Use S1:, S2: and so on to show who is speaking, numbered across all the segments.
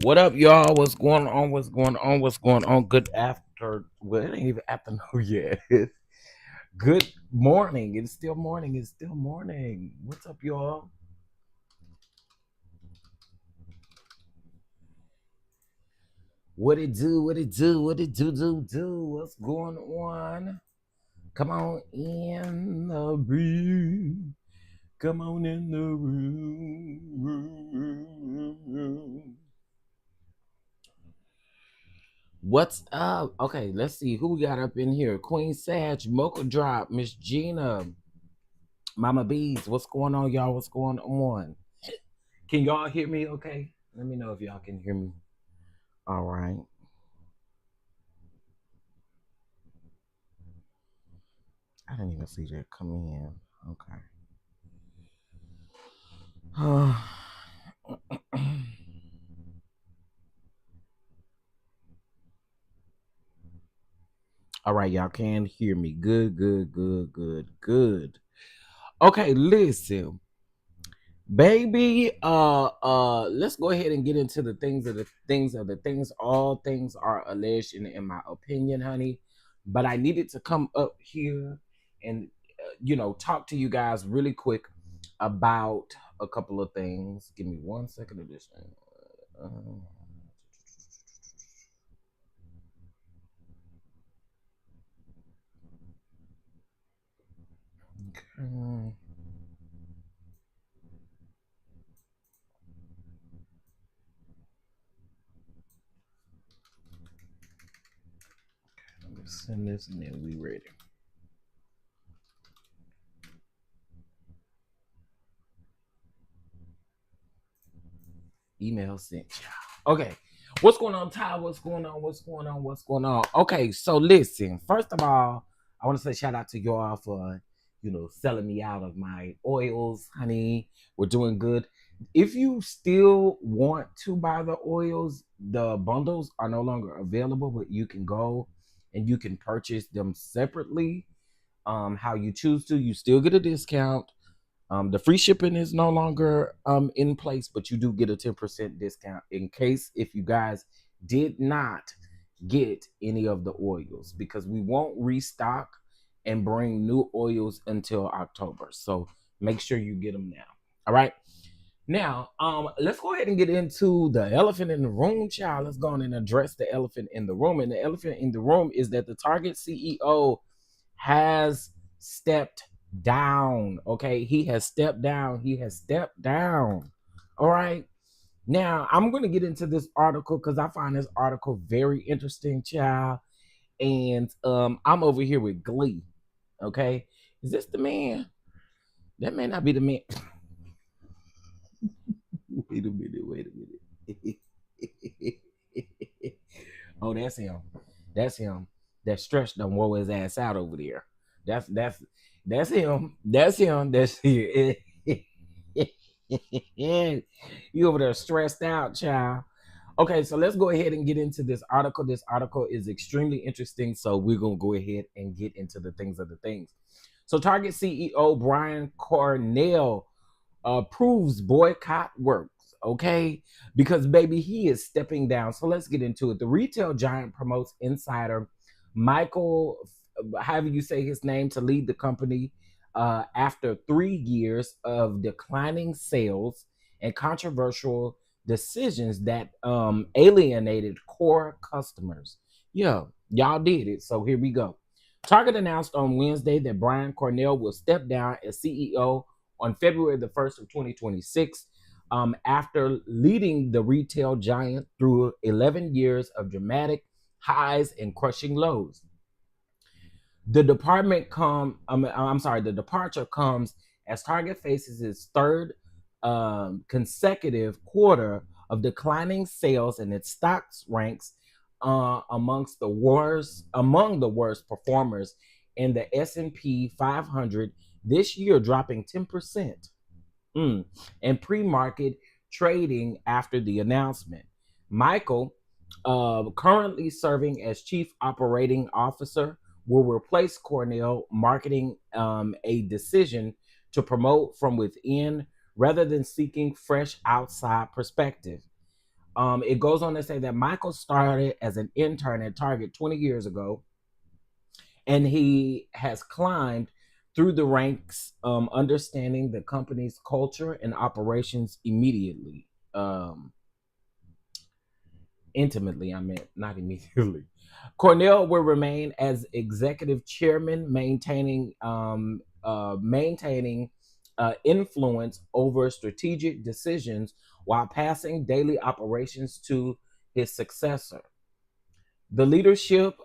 S1: What up, y'all? What's going on? What's going on? What's going on? Good after. Well, it ain't even afternoon yet. Good morning. It's still morning. It's still morning. What's up, y'all? What it do? What it do? What it do? What's going on? Come on in the room. Come on in the room. What's up? Okay, let's see who we got up in here. Queen Sag, Mocha Drop, Miss Gina, Mama Bees. What's going on, y'all? What's going on? Can y'all hear me okay? Let me know if y'all can hear me. All right. I didn't even see that come in. Okay. All right, y'all can hear me. Good, good, good, good, good. Okay, listen. Baby, let's go ahead and get into the things. All things are alleged in my opinion, honey. But I needed to come up here and talk to you guys really quick about a couple of things. Give me 1 second of this thing. Uh, okay. Let me send this and then we ready. Email sent. Okay. What's going on, Ty? What's going on? What's going on? What's going on? Okay, so listen. First of all, I want to say shout out to y'all for selling me out of my oils, honey. We're doing good. If you still want to buy the oils, the bundles are no longer available, but you can go and you can purchase them separately. How you choose to, you still get a discount. The free shipping is no longer in place, but you do get a 10% discount in case if you guys did not get any of the oils because we won't restock and bring new oils until October. So make sure you get them now. All right. Now, let's go ahead and get into the elephant in the room, child. Let's go on and address the elephant in the room. And the elephant in the room is that the Target CEO has stepped down. Okay, he has stepped down. He has stepped down. All right. Now I'm going to get into this article because I find this article very interesting, child. And I'm over here with Glee. Okay, is this the man? That may not be the man. Wait a minute. Wait a minute. Oh, that's him. That's him. That stretch done wore his ass out over there. That's him. That's him. That's here. You over there stressed out, child. Okay, so let's go ahead and get into this article. This article is extremely interesting, so we're gonna go ahead and get into the things of the things. So Target CEO Brian Cornell proves boycott works. Okay, because baby, he is stepping down. So let's get into it. The retail giant promotes insider Michael, however you say his name, to lead the company after 3 years of declining sales and controversial decisions that alienated core customers. Yeah, y'all did it. So here we go. Target announced on Wednesday that Brian Cornell will step down as CEO on February the 1st of 2026 after leading the retail giant through 11 years of dramatic highs and crushing lows. The departure comes as Target faces its third consecutive quarter of declining sales, and its stocks ranks among the worst performers in the S&P 500 this year, dropping 10% in pre-market trading after the announcement. Michael, currently serving as chief operating officer, will replace Cornell, marketing a decision to promote from within rather than seeking fresh outside perspective. It goes on to say that Michael started as an intern at Target 20 years ago, and he has climbed through the ranks, understanding the company's culture and operations immediately. Intimately, I meant, not immediately. Cornell will remain as executive chairman, maintaining influence over strategic decisions while passing daily operations to his successor. The leadership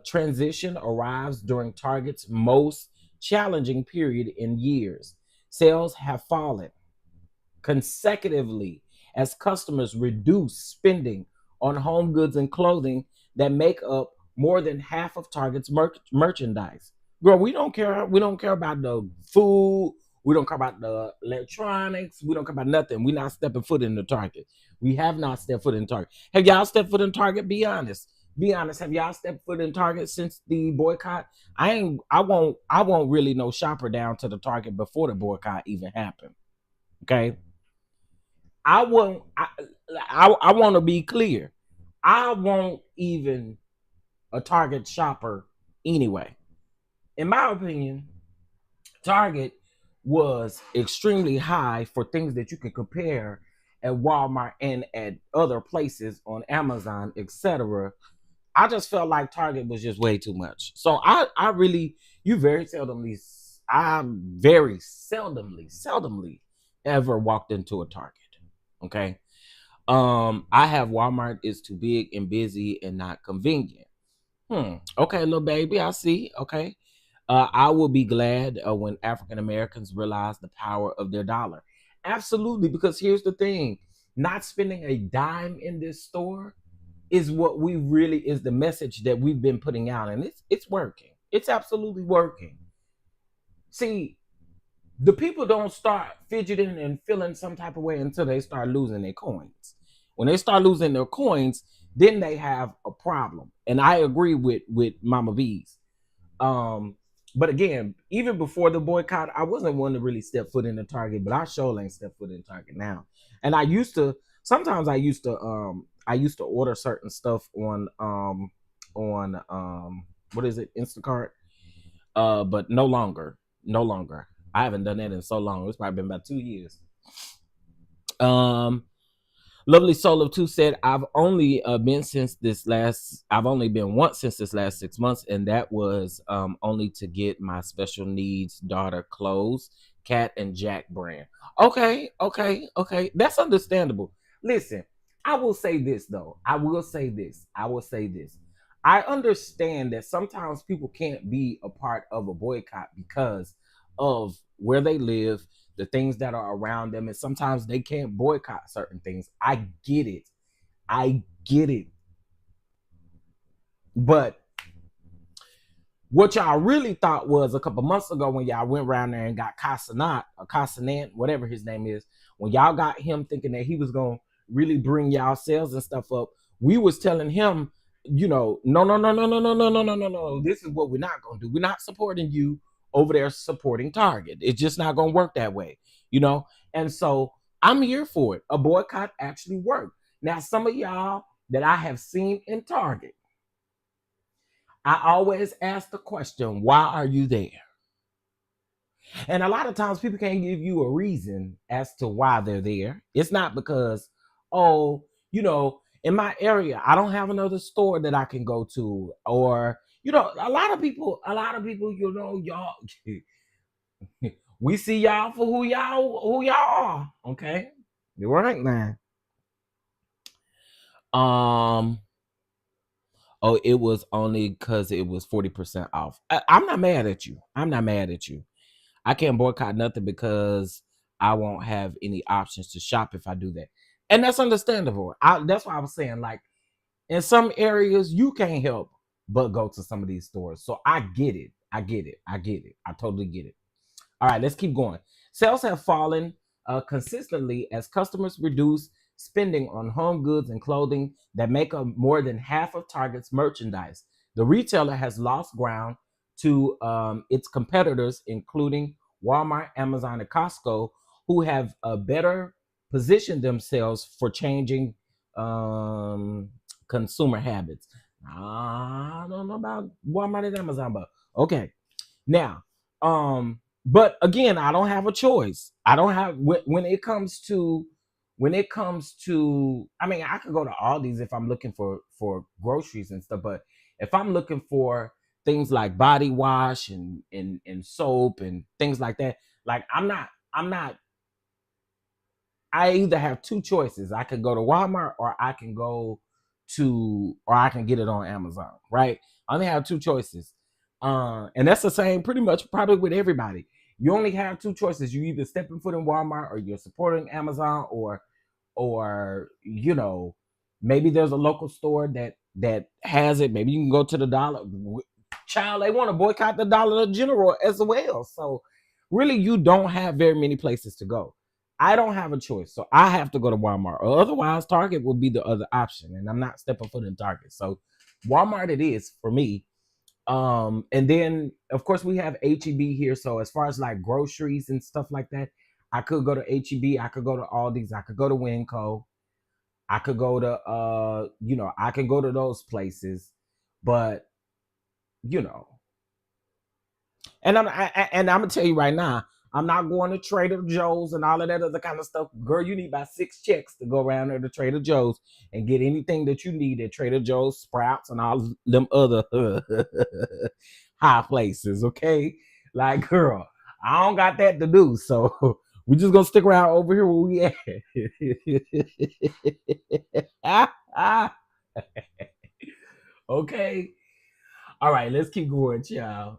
S1: transition arrives during Target's most challenging period in years. Sales have fallen consecutively as customers reduce spending on home goods and clothing that make up more than half of Target's merchandise. Girl, we don't care. We don't care about the food. We don't care about the electronics. We don't care about nothing. We're not stepping foot in the Target. We have not stepped foot in Target. Have y'all stepped foot in Target? Be honest. Be honest. Have y'all stepped foot in Target since the boycott? I ain't. I won't. I won't really no shopper down to the Target before the boycott even happened. Okay. I won't. I want to be clear. I won't even a Target shopper anyway. In my opinion, Target was extremely high for things that you could compare at Walmart and at other places on Amazon, etc. I just felt like Target was just way too much. So I really, you very seldomly, I very seldomly ever walked into a Target. Okay. I have Walmart is too big and busy and not convenient. Okay, little baby, I see. Okay. I will be glad when African Americans realize the power of their dollar. Absolutely, because here's the thing: not spending a dime in this store is what we really is the message that we've been putting out, and it's working. It's absolutely working. See, the people don't start fidgeting and feeling some type of way until they start losing their coins. When they start losing their coins, then they have a problem. And I agree with Mama B's. Um, but again, even before the boycott, I wasn't one to really step foot in the Target, but I sure ain't step foot in the Target now. And I used to sometimes I used to order certain stuff on what is it, Instacart? But no longer. No longer. I haven't done that in so long. It's probably been about 2 years. Um, Lovely Soul of Two said, I've only been once since this last 6 months, and that was only to get my special needs daughter clothes, Cat and Jack brand. Okay. That's understandable. Listen, I will say this though. I will say this. I understand that sometimes people can't be a part of a boycott because of where they live, the things that are around them, and sometimes they can't boycott certain things. I get it. I get it. But what y'all really thought was a couple months ago when y'all went around there and got Casanat or Casanant, whatever his name is, when y'all got him thinking that he was gonna really bring y'all sales and stuff up, we was telling him, no. This is what we're not gonna do. We're not supporting you over there supporting Target. It's just not gonna work that way, you know. And so I'm here for it. A boycott actually worked. Now, some of y'all that I have seen in Target, I always ask the question, why are you there? And a lot of times people can't give you a reason as to why they're there. It's not because, oh, in my area, I don't have another store that I can go to. Or, a lot of people, y'all, we see y'all for who y'all are. Okay. You're right, man. Oh, it was only because it was 40% off. I'm not mad at you. I'm not mad at you. I can't boycott nothing because I won't have any options to shop if I do that. And that's understandable. That's why I was saying, like, in some areas, you can't help but go to some of these stores. So I get it. I get it. I get it. I totally get it. All right, let's keep going. Sales have fallen consistently as customers reduce spending on home goods and clothing that make up more than half of Target's merchandise. The retailer has lost ground to its competitors, including Walmart, Amazon, and Costco, who have better positioned themselves for changing um consumer habits. I don't know about Walmart and Amazon, but okay. Now, but again, I don't have a choice. I don't have when it comes to I mean, I could go to Aldi's if I'm looking for groceries and stuff, but if I'm looking for things like body wash and soap and things like that, like I'm not I either have two choices. I could go to Walmart or I can get it on Amazon, right? I only have two choices. And that's the same pretty much probably with everybody. You only have two choices. You either stepping foot in Walmart or you're supporting Amazon or maybe there's a local store that has it. Maybe you can go to the Dollar Child, they want to boycott the Dollar General as well. So really you don't have very many places to go. I don't have a choice, so I have to go to Walmart. Or otherwise, Target will be the other option, and I'm not stepping foot in Target. So, Walmart it is for me. And then of course we have HEB here. So as far as like groceries and stuff like that, I could go to HEB, I could go to Aldi's, I could go to Winco, I could go to I can go to those places, but you know, and I'm gonna tell you right now, I'm not going to Trader Joe's and all of that other kind of stuff. Girl, you need about 6 checks to go around there to Trader Joe's and get anything that you need at Trader Joe's, Sprouts, and all them other high places. Okay, like girl, I don't got that to do, so we just gonna stick around over here where we at. Okay, all right, let's keep going, child.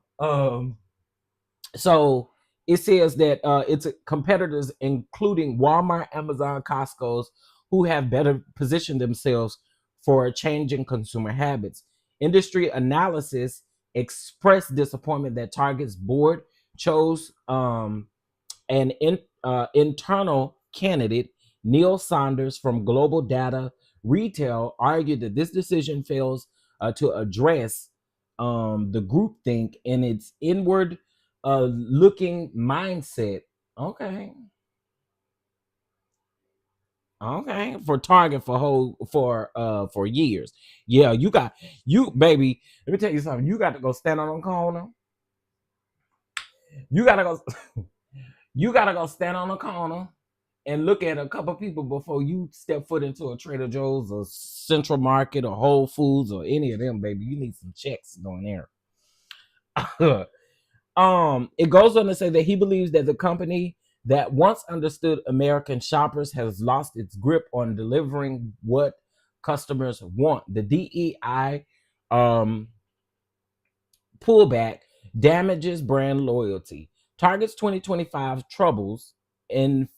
S1: So it says that it's competitors, including Walmart, Amazon, Costco's, who have better positioned themselves for changing consumer habits. Industry analysis expressed disappointment that Target's board chose an internal candidate, Neil Saunders from Global Data Retail, argued that this decision fails to address the groupthink and its inward looking mindset. Okay. Okay. For Target for years. Yeah, you baby. Let me tell you something. You got to go stand on the corner. You gotta go you gotta go stand on the corner and look at a couple people before you step foot into a Trader Joe's or Central Market or Whole Foods or any of them, baby. You need some checks going there. It goes on to say that he believes that the company that once understood American shoppers has lost its grip on delivering what customers want. The DEI pullback damages brand loyalty. Target's 2025 troubles and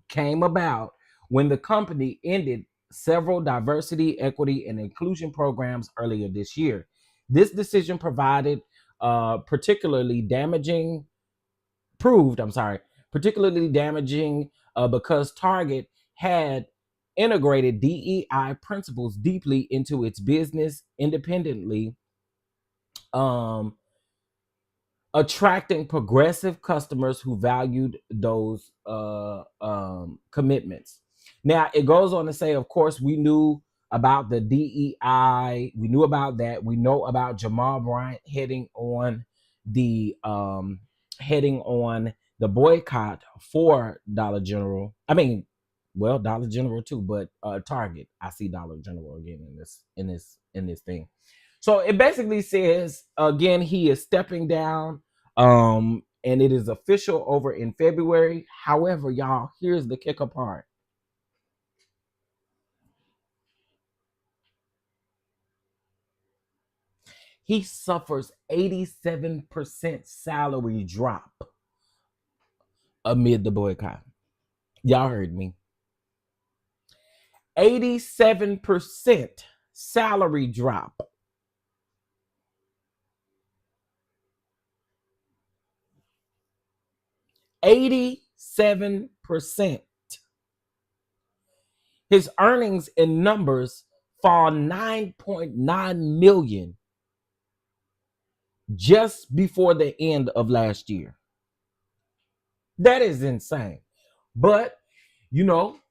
S1: came about when the company ended several diversity, equity, and inclusion programs earlier this year. This decision particularly damaging proved, I'm sorry, particularly damaging because Target had integrated DEI principles deeply into its business independently, um, attracting progressive customers who valued those commitments. Now, it goes on to say, of course, we knew about the DEI. We knew about that. We know about Jamal Bryant heading on the boycott for Dollar General. I mean, well, Dollar General too, but Target. I see Dollar General again in this thing. So it basically says again he is stepping down, and it is official over in February. However, y'all, here's the kicker part. He suffers 87% salary drop amid the boycott. Y'all heard me. 87% salary drop. 87%. His earnings in numbers fall 9.9 million just before the end of last year. That is insane. But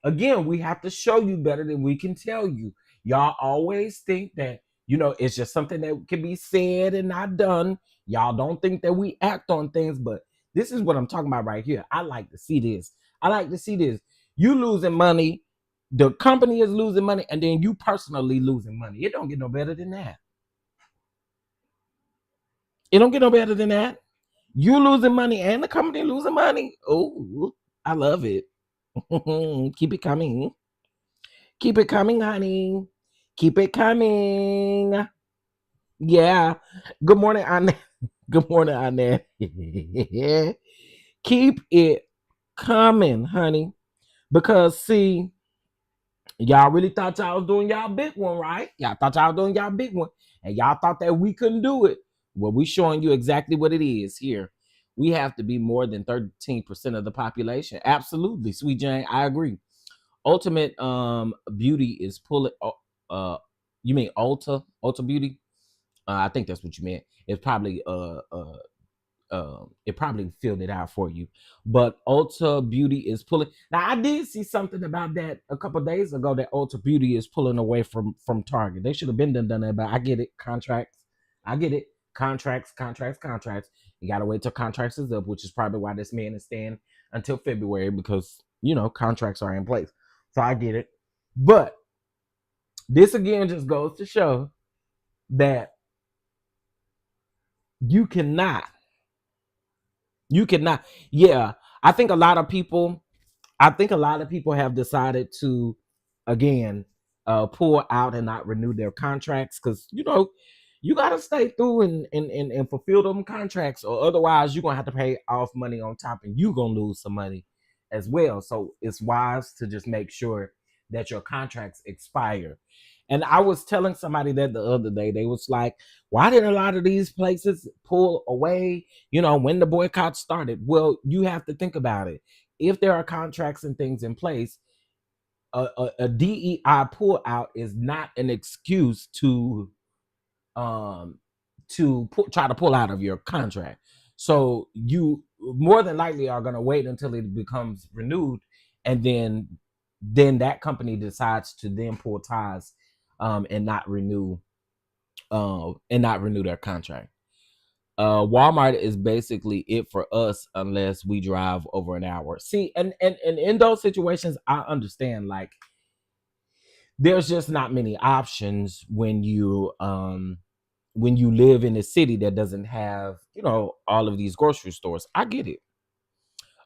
S1: Again, we have to show you better than we can tell you. Y'all always think that, it's just something that can be said and not done. Y'all don't think that we act on things, but this is what I'm talking about right here. I like to see this. I like to see this. You losing money, the company is losing money, and then you personally losing money. It don't get no better than that. It don't get no better than that. You losing money and the company losing money. Oh, I love it. Keep it coming. Keep it coming, honey. Keep it coming. Yeah. Good morning, Annette. Good morning, Annette. Keep it coming, honey. Because see, y'all really thought y'all was doing y'all big one, right? Y'all thought y'all was doing y'all big one. And y'all thought that we couldn't do it. Well, we showing you exactly what it is here. We have to be more than 13% of the population. Absolutely, Sweet Jane. I agree. Ultimate Beauty is pulling. You mean Ulta Beauty? I think that's what you meant. It's probably it probably filled it out for you. But Ulta Beauty is pulling. Now I did see something about that a couple of days ago that Ulta Beauty is pulling away from Target. They should have been done that, but I get it. Contracts. I get it. Contracts. You gotta wait till contracts is up, which is probably why this man is staying until February because contracts are in place. So I get it. But this again just goes to show that you cannot. Yeah, I think a lot of people. I think a lot of people have decided to, again, pull out and not renew their contracts because you got to stay through and fulfill them contracts, or otherwise you're gonna have to pay off money on top, and you're gonna lose some money as well. So it's wise to just make sure that your contracts expire. And I was telling somebody that the other day, they was like, why did a lot of these places pull away, when the boycott started? Well, you have to think about it. If there are contracts and things in place, a DEI pull out is not an excuse um try to pull out of your contract. So you more than likely are going to wait until it becomes renewed, and then that company decides to then pull ties and not renew their contract. Walmart is basically it for us unless we drive over an hour. See, and in those situations, I understand, like, there's just not many options when you live in a city that doesn't have, all of these grocery stores. I get it.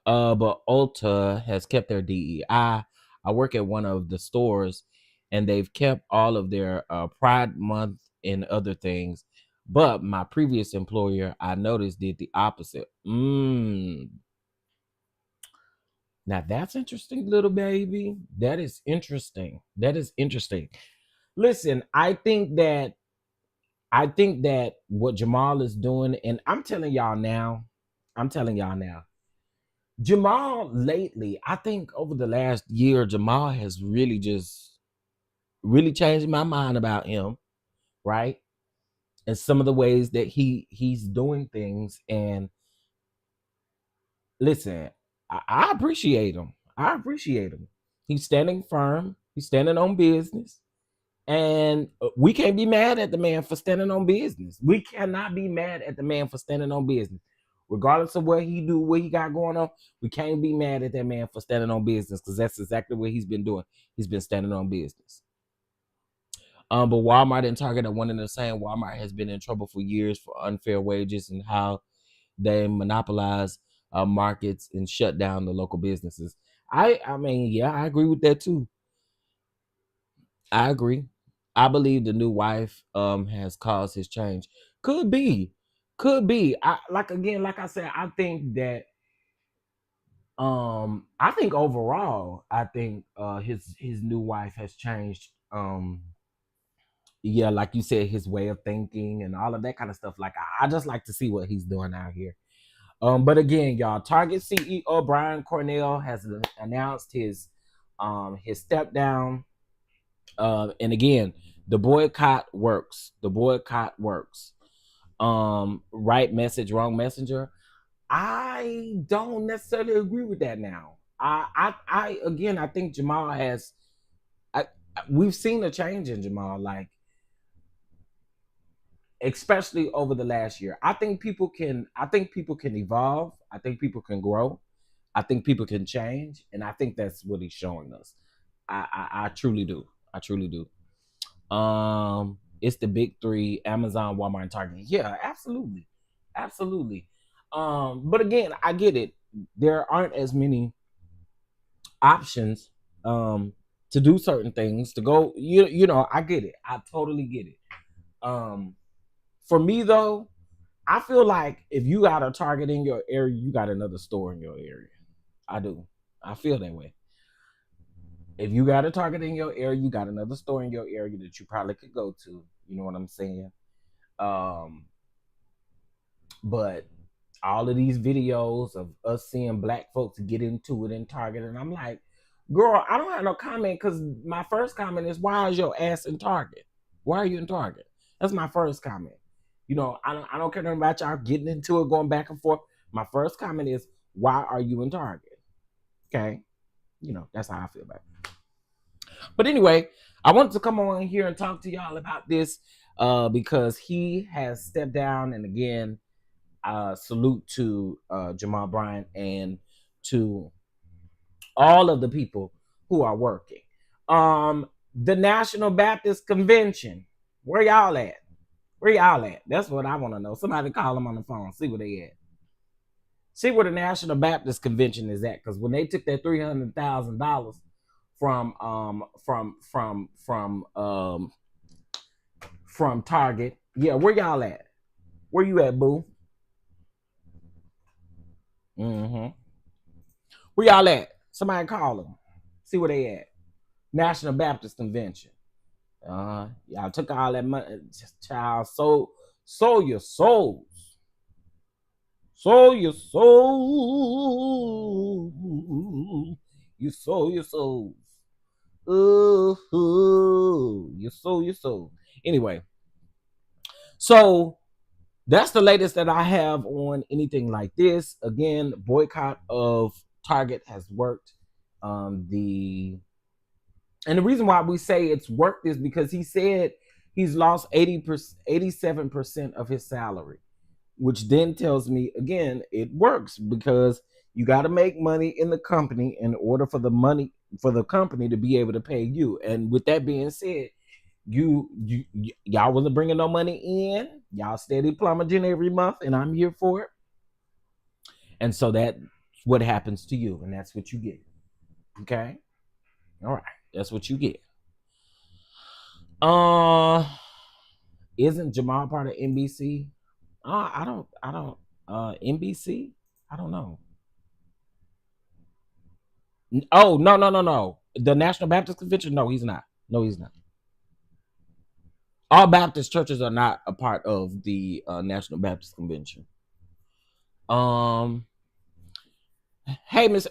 S1: But Ulta has kept their DEI. I work at one of the stores, and they've kept all of their Pride Month and other things. But my previous employer, I noticed, did the opposite. Now that's interesting, little baby. That is interesting. That is interesting. Listen, I think that what Jamal is doing, and I'm telling y'all now, Jamal lately, I think over the last year, Jamal has really changed my mind about him, right? And some of the ways that he's doing things. And listen, I appreciate him. I appreciate him. He's standing firm. He's standing on business. And we can't be mad at the man for standing on business. We cannot be mad at the man for standing on business. Regardless of what he do, what he got going on, we can't be mad at that man for standing on business because that's exactly what he's been doing. He's been standing on business. But Walmart and Target are one and the same. Walmart has been in trouble for years for unfair wages and how they monopolize markets and shut down the local businesses. I mean, yeah, I agree with that too. I agree. I believe the new wife has caused his change. Could be. Could be. Like I said, I think overall, I think his new wife has changed. Yeah, like you said, his way of thinking and all of that kind of stuff. Like I just like to see what he's doing out here. But again, y'all, Target CEO Brian Cornell has announced his step down. And again, the boycott works. The boycott works. Right message, wrong messenger. I don't necessarily agree with that now. Again, I think Jamal has. I, we've seen a change in Jamal, like especially over the last year. I think people can. I think people can evolve. I think people can grow. I think people can change, and I think that's what he's showing us. I truly do. I truly do. It's the big three: Amazon, Walmart, and Target. Yeah, absolutely, absolutely. But again, I get it. There aren't as many options to do certain things. To go, you know, I get it. I totally get it. Um, for me though, I feel like if you got a Target in your area, you got another store in your area. I do. I feel that way. If you got a Target in your area, you got another store in your area that you probably could go to. You know what I'm saying? Um, but all of these videos of us seeing black folks get into it in Target, and I'm like, girl, I don't have no comment because my first comment is, why is your ass in Target? Why are you in Target? That's my first comment. You know, I don't care nothing about y'all getting into it, going back and forth. My first comment is, why are you in Target? Okay, you know, that's how I feel about it. But anyway, I wanted to come on here and talk to y'all about this because he has stepped down, and again, salute to Jamal Bryant and to all of the people who are working. The National Baptist Convention, where y'all at? Where y'all at? That's what I want to know. Somebody call them on the phone, see where they at. See where the National Baptist Convention is at, because when they took that $300,000 from Target, yeah, where y'all at? Where you at, boo? Mm-hmm. Where y'all at? Somebody call them. See where they at. National Baptist Convention. Y'all took all that money, child. Sold your souls. Sold your soul. You sold your souls. You sold your soul. Anyway, so that's the latest that I have on anything like this. Again, boycott of Target has worked. The reason why we say it's worked is because he said he's lost 87% of his salary, which then tells me again it works because you got to make money in the company in order for the company to be able to pay you. And with that being said, y'all wasn't bringing no money in. Y'all steady plummeting every month, and I'm here for it. And so that's what happens to you, and that's what you get. Okay, all right, that's what you get. Isn't Jamal part of NBC? I don't. NBC? I don't know. Oh no. The National Baptist Convention? No, he's not. No, he's not. All Baptist churches are not a part of the National Baptist Convention. Hey, Miss.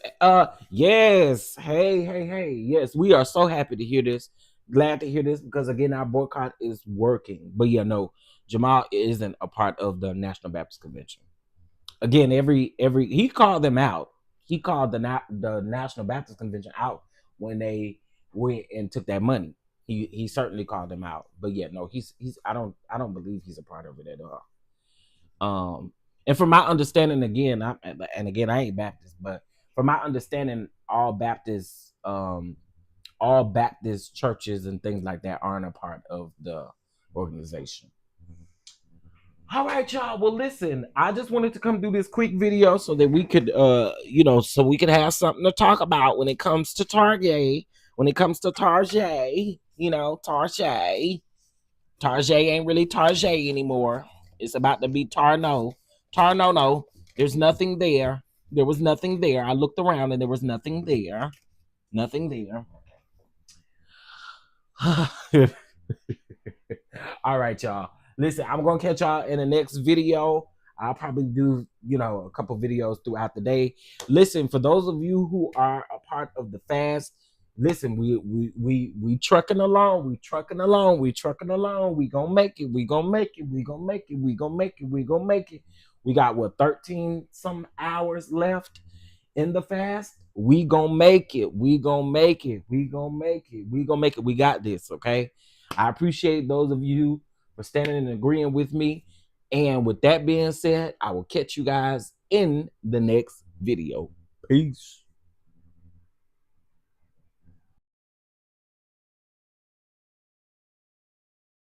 S1: Yes. Hey. Yes, we are so happy to hear this. Glad to hear this because again, our boycott is working. But yeah, no, Jamal isn't a part of the National Baptist Convention. Again, every he called them out. He called the National Baptist Convention out when they went and took that money. He certainly called them out. But yeah, no, he's I don't believe he's a part of it at all. And from my understanding, again, I ain't Baptist, but from my understanding, all Baptist churches and things like that aren't a part of the organization. All right, y'all. Well, listen, I just wanted to come do this quick video so that we could, so we could have something to talk about when it comes to Target. When it comes to Target, Target. Target ain't really Target anymore. It's about to be Tarno. Tarno, no. There's nothing there. There was nothing there. I looked around and there was nothing there. Nothing there. All right, y'all. Listen, I'm gonna catch y'all in the next video. I'll probably do, a couple videos throughout the day. Listen, for those of you who are a part of the fast, listen, we trucking along, we trucking along. We gonna make it. We gonna make it. We got what, 13 some hours left in the fast. We gonna make it. We gonna make it. We gonna make it. We gonna make it. We got this. Okay. I appreciate those of you for standing and agreeing with me. And with that being said, I will catch you guys in the next video. Peace.